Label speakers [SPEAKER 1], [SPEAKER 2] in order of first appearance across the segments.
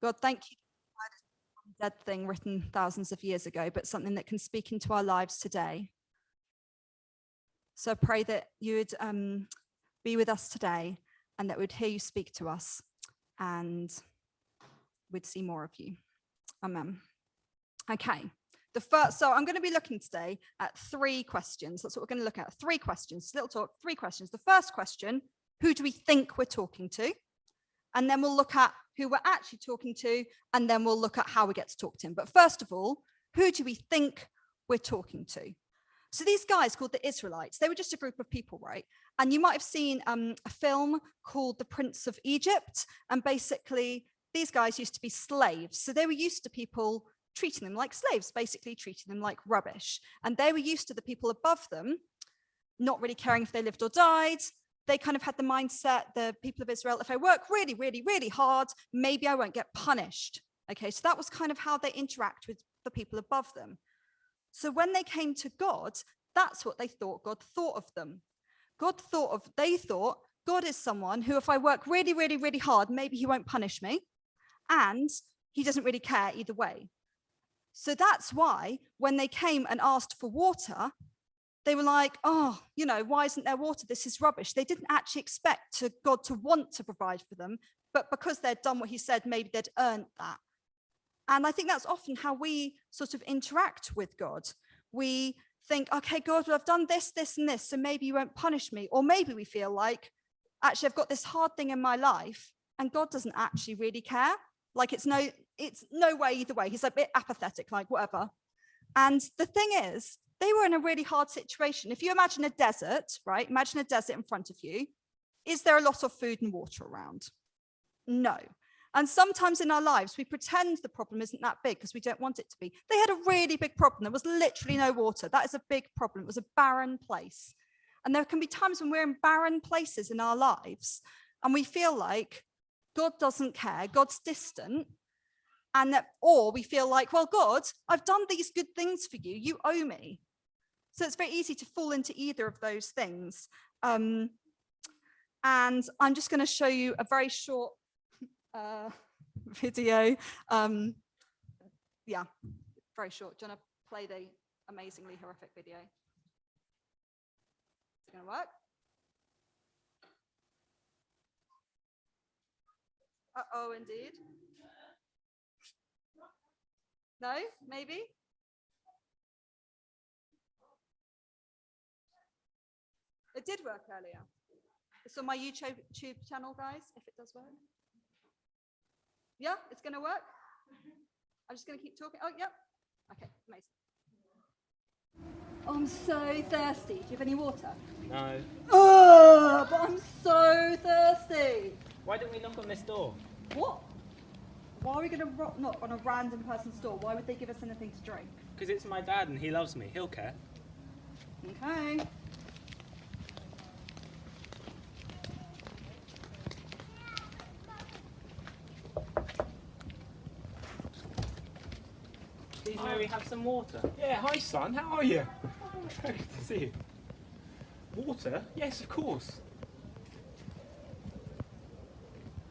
[SPEAKER 1] God, thank you for the dead thing written thousands of years ago, but something that can speak into our lives today. So I pray that you would be with us today and that we'd hear you speak to us and we'd see more of you. Amen. Okay. So I'm going to be looking today at 3 questions. That's what we're going to look at. 3 questions. Little talk, 3 questions. The first question, who do we think we're talking to? And then we'll look at who we're actually talking to, and then we'll look at how we get to talk to him. But first of all, who do we think we're talking to? So these guys called the Israelites, they were just a group of people, right? And you might have seen a film called The Prince of Egypt. And basically, these guys used to be slaves. So they were used to people treating them like slaves, basically treating them like rubbish. And they were used to the people above them, not really caring if they lived or died. They kind of had the mindset, the people of Israel, if I work really, really, really hard, maybe I won't get punished. Okay, so that was kind of how they interact with the people above them. So when they came to God, that's what they thought God thought of them. They thought God is someone who, if I work really, really, really hard, maybe he won't punish me. And he doesn't really care either way. So that's why when they came and asked for water, they were like, oh, why isn't there water? This is rubbish. They didn't actually expect God to want to provide for them, but because they'd done what he said, maybe they'd earned that. And I think that's often how we sort of interact with God. We think, okay, God, well, I've done this, this, and this, so maybe you won't punish me. Or maybe we feel like, actually, I've got this hard thing in my life, and God doesn't actually really care. Like it's no way either way. He's a bit apathetic, like whatever. And the thing is, they were in a really hard situation. If you imagine a desert, right? Imagine a desert in front of you. Is there a lot of food and water around? No. And sometimes in our lives, we pretend the problem isn't that big because we don't want it to be. They had a really big problem. There was literally no water. That is a big problem. It was a barren place. And there can be times when we're in barren places in our lives and we feel like God doesn't care, God's distant, or we feel like, well, God, I've done these good things for you, you owe me. So it's very easy to fall into either of those things. And I'm just going to show you a very short video. Yeah, very short. Do you want to play the amazingly horrific video? Is it going to work? Uh-oh, indeed. No, maybe? It did work earlier. It's on my YouTube channel, guys, if it does work. Yeah, it's going to work? I'm just going to keep talking. Oh, yep. Okay, amazing. Oh, I'm so thirsty. Do you have any water?
[SPEAKER 2] No.
[SPEAKER 1] Oh, but I'm so thirsty.
[SPEAKER 2] Why didn't we knock on this door?
[SPEAKER 1] What? Why are we going to knock on a random person's door? Why would they give us anything to drink?
[SPEAKER 2] Because it's my dad and he loves me. He'll care.
[SPEAKER 1] Okay.
[SPEAKER 2] Please, may we have some water?
[SPEAKER 3] Yeah, hi son, how are you? Very good to see you. Water? Yes, of course.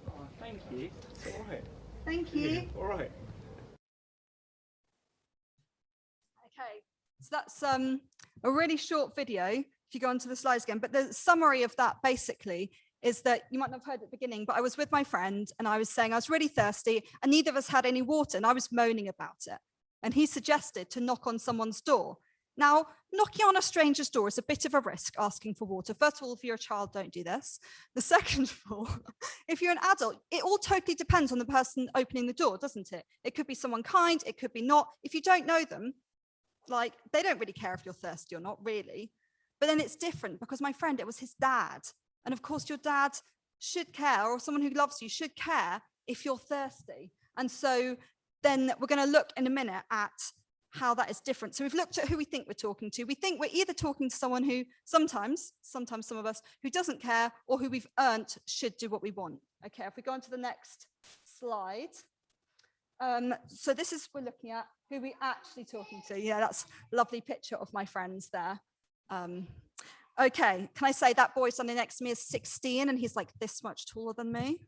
[SPEAKER 2] Oh, thank you.
[SPEAKER 3] It's all right.
[SPEAKER 1] Thank you.
[SPEAKER 3] Yeah, all right.
[SPEAKER 1] Okay, so that's a really short video, if you go onto the slides again, but the summary of that basically is that, you might not have heard at the beginning, but I was with my friend and I was saying I was really thirsty and neither of us had any water and I was moaning about it. And he suggested to knock on someone's door. Now, knocking on a stranger's door is a bit of a risk, asking for water. First of all, if you're a child, don't do this. The second of all, if you're an adult, it all totally depends on the person opening the door, doesn't it? It could be someone kind, it could be not. If you don't know them, like, they don't really care if you're thirsty or not, really. But then it's different because my friend, it was his dad. And of course, your dad should care, or someone who loves you should care if you're thirsty. And so then we're going to look in a minute at how that is different. So we've looked at who we think we're talking to. We think we're either talking to someone who sometimes some of us, who doesn't care, or who we've earned should do what we want. Okay, if we go on to the next slide. So this is, we're looking at who we actually talking to. Yeah, that's a lovely picture of my friends there. Okay, can I say that boy standing next to me is 16 and he's like this much taller than me?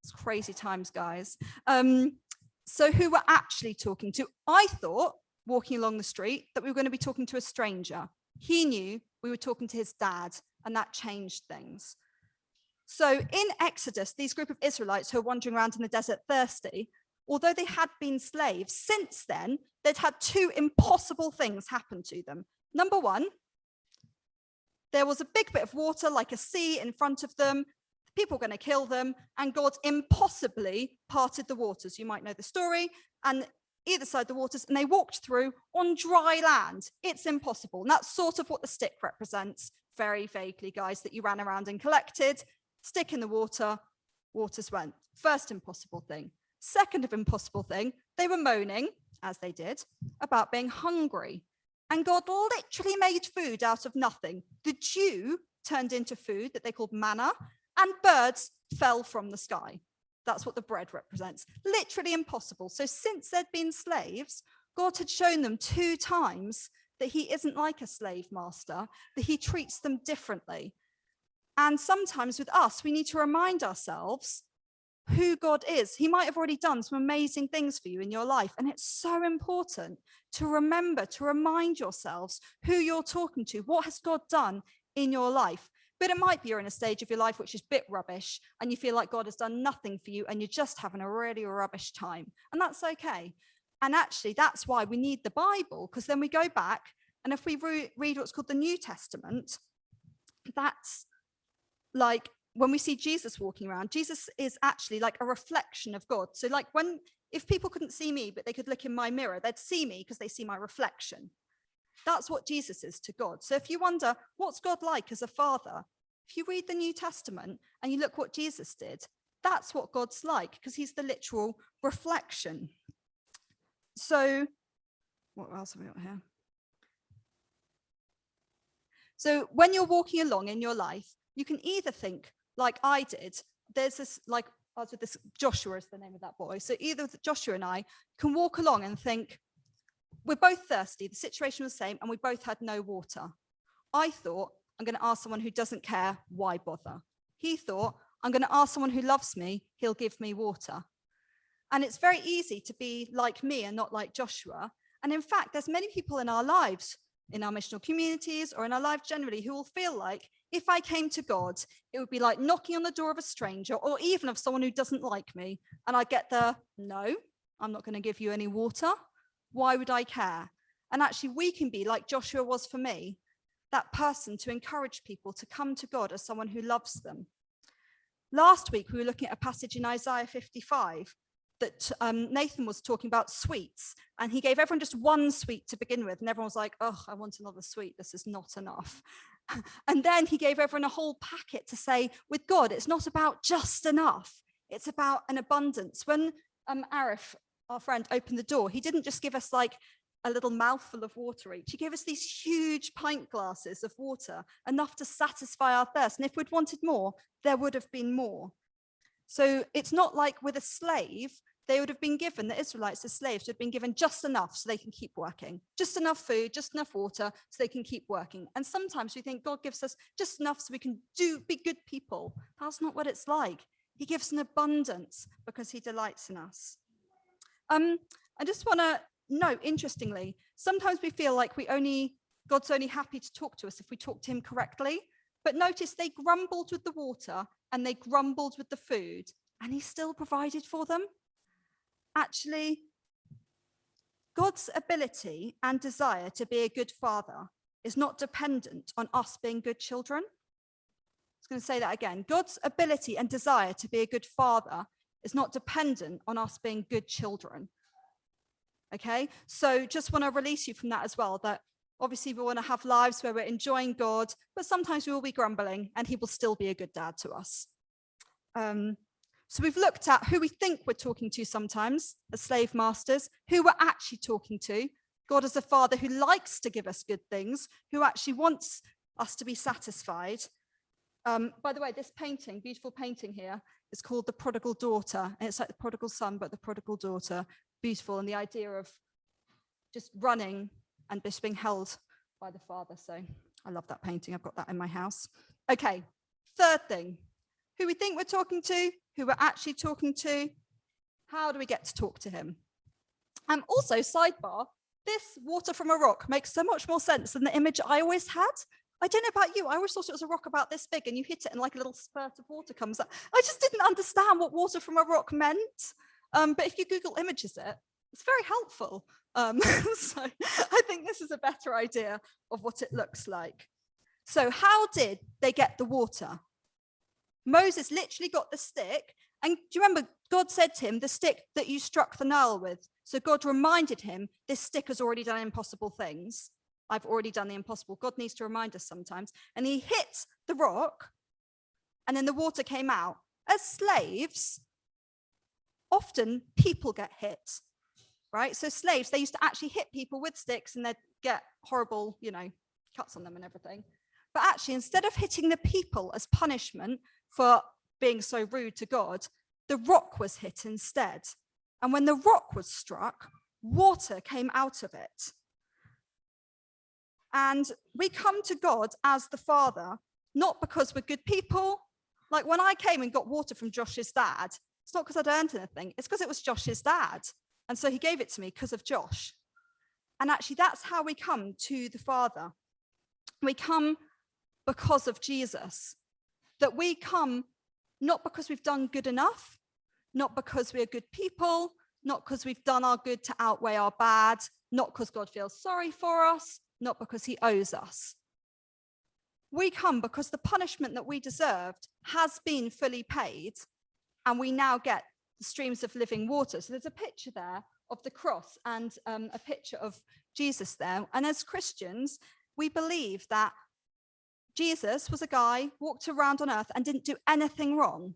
[SPEAKER 1] It's crazy times, guys. So who we're actually talking to? I thought, walking along the street, that we were going to be talking to a stranger. He knew we were talking to his dad, and that changed things. So in Exodus, these group of Israelites who are wandering around in the desert thirsty, although they had been slaves, since then, they'd had two impossible things happen to them. Number one, there was a big bit of water, like a sea, in front of them. People were going to kill them, and God impossibly parted the waters. You might know the story. And either side of the waters, and they walked through on dry land. It's impossible. And that's sort of what the stick represents, very vaguely, guys, that you ran around and collected. Stick in the water, waters went. First impossible thing. Second of impossible thing, they were moaning, as they did, about being hungry. And God literally made food out of nothing. The dew turned into food that they called manna, and birds fell from the sky. That's what the bread represents. Literally impossible. So since they'd been slaves, God had shown them 2 times that he isn't like a slave master, that he treats them differently. And sometimes with us, we need to remind ourselves who God is. He might have already done some amazing things for you in your life. And it's so important to remember, to remind yourselves who you're talking to. What has God done in your life? But it might be you're in a stage of your life which is a bit rubbish and you feel like God has done nothing for you and you're just having a really rubbish time. And that's okay. And actually, that's why we need the Bible, because then we go back, and if we read what's called the New Testament, that's like when we see Jesus walking around, Jesus is actually like a reflection of God. So like if people couldn't see me, but they could look in my mirror, they'd see me because they see my reflection. That's what Jesus is to God. So if you wonder, what's God like as a father? If you read the New Testament and you look what Jesus did, that's what God's like, because he's the literal reflection. So what else have we got here? So when you're walking along in your life, you can either think like I did. There's this, like I was with this, Joshua is the name of that boy. So either Joshua and I can walk along and think, we're both thirsty. The situation was the same, and we both had no water. I thought, I'm going to ask someone who doesn't care, why bother? He thought, I'm going to ask someone who loves me, he'll give me water. And it's very easy to be like me and not like Joshua. And in fact, there's many people in our lives, in our missional communities or in our life generally, who will feel like if I came to God, it would be like knocking on the door of a stranger or even of someone who doesn't like me. And I get the, no, I'm not going to give you any water. Why would I care? And actually, we can be like Joshua was for me, that person to encourage people to come to God as someone who loves them. Last week, we were looking at a passage in Isaiah 55 that Nathan was talking about sweets, and he gave everyone just one sweet to begin with, and everyone was like, oh, I want another sweet. This is not enough. And then he gave everyone a whole packet to say, with God, it's not about just enough. It's about an abundance. When Arif, our friend, opened the door, he didn't just give us like a little mouthful of water each. He gave us these huge pint glasses of water, enough to satisfy our thirst. And if we'd wanted more, there would have been more. So it's not like with a slave, they would have been given, the Israelites as slaves would have been given just enough so they can keep working, just enough food, just enough water so they can keep working. And sometimes we think God gives us just enough so we can be good people. That's not what it's like. He gives an abundance because he delights in us. I just want to note, interestingly, sometimes we feel like God's only happy to talk to us if we talk to him correctly. But notice they grumbled with the water and they grumbled with the food, and he still provided for them. Actually, God's ability and desire to be a good father is not dependent on us being good children. I was going to say that again. God's ability and desire to be a good father is not dependent on us being good children. Okay, so just want to release you from that as well, that obviously we want to have lives where we're enjoying God, but sometimes we will be grumbling and he will still be a good dad to us. So we've looked at who we think we're talking to sometimes as slave masters, who we're actually talking to. God is a father who likes to give us good things, who actually wants us to be satisfied. By the way, this painting, beautiful painting here, is called The Prodigal Daughter. And it's like the prodigal son, but the prodigal daughter. Beautiful. And the idea of just running and just being held by the father. So I love that painting. I've got that in my house. Okay, third thing. Who we think we're talking to, who we're actually talking to? How do we get to talk to him? And also, sidebar, this water from a rock makes so much more sense than the image I always had. I don't know about you, I always thought it was a rock about this big and you hit it and like a little spurt of water comes up. I just didn't understand what water from a rock meant. But if you Google images it, it's very helpful. So I think this is a better idea of what it looks like. So how did they get the water? Moses literally got the stick. And do you remember God said to him, the stick that you struck the Nile with? So God reminded him, this stick has already done impossible things. I've already done the impossible. God needs to remind us sometimes. And he hit the rock and then the water came out. As slaves, often people get hit, right? So slaves, they used to actually hit people with sticks and they'd get horrible, cuts on them and everything. But actually, instead of hitting the people as punishment for being so rude to God, the rock was hit instead. And when the rock was struck, water came out of it. And we come to God as the Father, not because we're good people. Like when I came and got water from Josh's dad, it's not because I'd earned anything. It's because it was Josh's dad. And so he gave it to me because of Josh. And actually, that's how we come to the Father. We come because of Jesus. That we come not because we've done good enough, not because we are good people, not because we've done our good to outweigh our bad, not because God feels sorry for us, not because he owes us. We come because the punishment that we deserved has been fully paid, and we now get the streams of living water. So there's a picture there of the cross and a picture of Jesus there. And as Christians, we believe that Jesus was a guy, walked around on earth and didn't do anything wrong.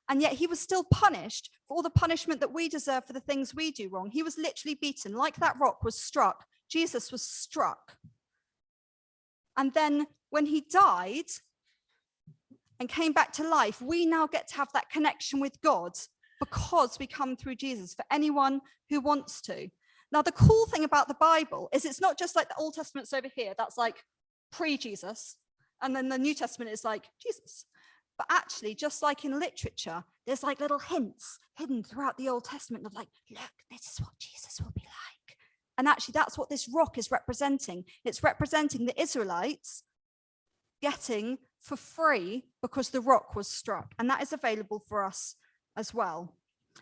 [SPEAKER 1] And yet he was still punished for all the punishment that we deserve for the things we do wrong. He was literally beaten, like that rock was struck. Jesus was struck. And then when he died and came back to life, we now get to have that connection with God because we come through Jesus, for anyone who wants to. Now, the cool thing about the Bible is it's not just like the Old Testament's over here, that's like pre-Jesus, and then the New Testament is like Jesus. But actually, just like in literature, there's like little hints hidden throughout the Old Testament of like, look, this is what Jesus will be like. And actually, that's what this rock is representing. It's representing the Israelites getting for free because the rock was struck. And that is available for us as well.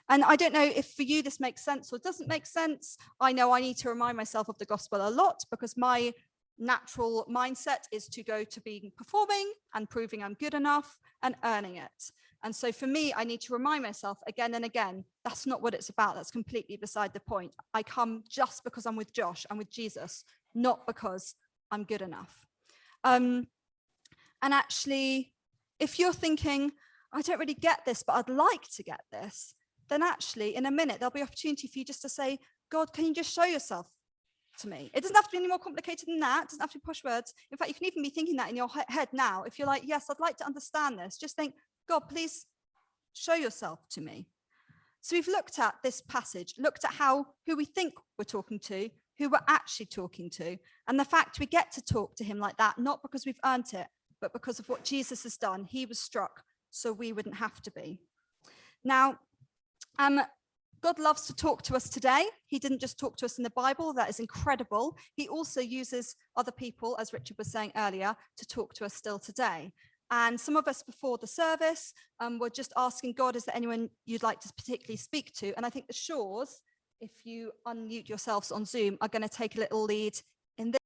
[SPEAKER 1] And I don't know if for you this makes sense or doesn't make sense. I know I need to remind myself of the gospel a lot because my natural mindset is to go to being performing and proving I'm good enough and earning it. And so for me, I need to remind myself again and again, that's not what it's about. That's completely beside the point. I come just because I'm with Josh, I'm with Jesus, not because I'm good enough. And actually, if you're thinking, I don't really get this, but I'd like to get this, then actually in a minute, there'll be opportunity for you just to say, God, can you just show yourself to me? It doesn't have to be any more complicated than that. It doesn't have to be push words. In fact, you can even be thinking that in your head now. If you're like, yes, I'd like to understand this, just think, God, please show yourself to me. So we've looked at this passage, looked at who we think we're talking to, who we're actually talking to, and the fact we get to talk to him like that, not because we've earned it, but because of what Jesus has done. He was struck so we wouldn't have to be. Now, God loves to talk to us today. He didn't just talk to us in the Bible. That is incredible. He also uses other people, as Richard was saying earlier, to talk to us still today. And some of us before the service were just asking God, is there anyone you'd like to particularly speak to? And I think the Shaws, if you unmute yourselves on Zoom, are going to take a little lead in this.